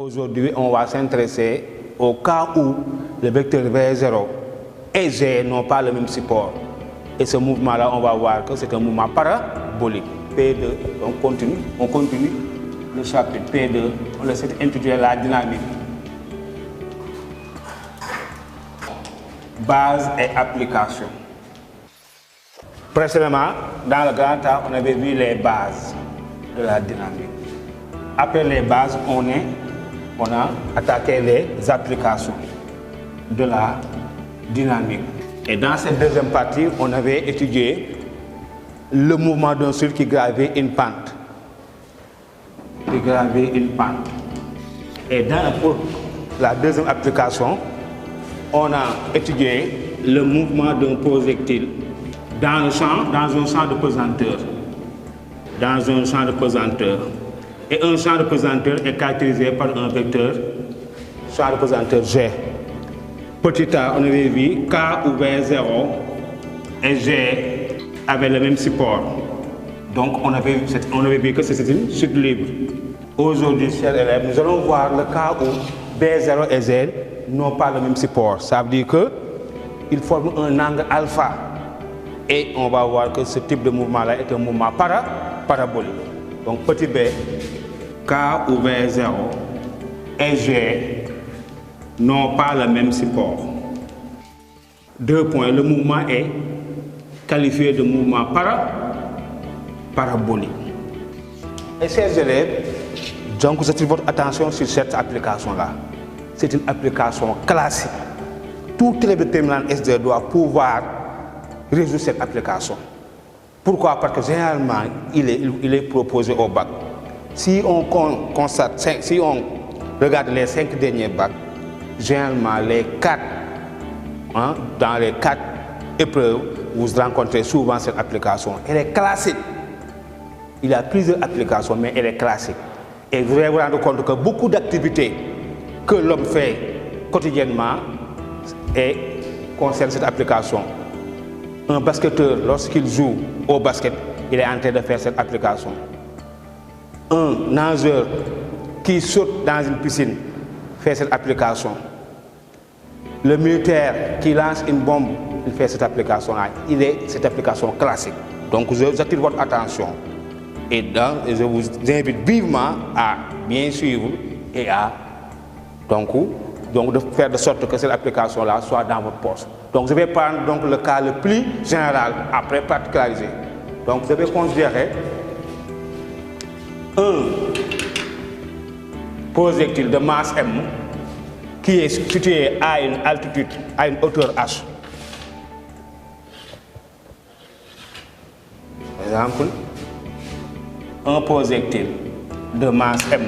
Aujourd'hui, on va s'intéresser au cas où le vecteur V0 et G n'ont pas le même support. Et ce mouvement-là, on va voir que c'est un mouvement parabolique. P2, on continue le chapitre P2, on essaie d'introduire la dynamique. Base et application. Précédemment, dans le grand A, on avait vu les bases de la dynamique. Après les bases, on a attaqué les applications de la dynamique. Et dans cette deuxième partie, on avait étudié le mouvement d'un fluide qui gravit une pente. Et pour la deuxième application, on a étudié le mouvement d'un projectile dans un champ de pesanteur. Et un champ de pesanteur est caractérisé par un vecteur, champ de pesanteur G. Petit a, on avait vu K ou V0 et G avaient le même support. Donc on avait vu que c'était une chute libre. Aujourd'hui, chers élèves, nous allons voir le cas où V0 et Z n'ont pas le même support. Ça veut dire qu'ils forment un angle alpha. Et on va voir que ce type de mouvement-là est un mouvement parabolique. Donc petit b, K ou V0 et G n'ont pas le même support. 2 points. Le mouvement est qualifié de mouvement parabolique. Et chers élèves, donc j'attire votre attention sur cette application-là. C'est une application classique. Tout élève de terminale S2 doit pouvoir résoudre cette application. Pourquoi? Parce que généralement, il est proposé au bac. Si on constate, si on regarde les 5 derniers bacs, généralement dans les 4 épreuves, vous rencontrez souvent cette application. Elle est classique. Il y a plusieurs applications, mais elle est classique. Et vous allez vous rendre compte que beaucoup d'activités que l'homme fait quotidiennement concernent cette application. Un basketteur, lorsqu'il joue au basket, il est en train de faire cette application. Un nageur qui saute dans une piscine fait cette application. Le militaire qui lance une bombe, il fait cette application-là. Il est cette application classique. Donc j'attire votre attention. Et je vous invite vivement à bien suivre et à donc de faire de sorte que cette application-là soit dans votre poche. Donc je vais prendre donc le cas le plus général, après particulariser. Donc je vais considérer un projectile de masse M qui est situé à une altitude, à une hauteur H. Par exemple, un projectile de masse M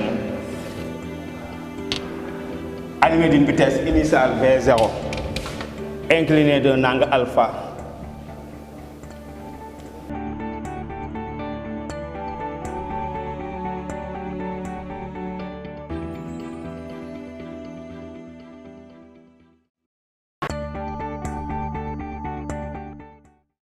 animé d'une vitesse initiale V0, incliné d'un angle alpha.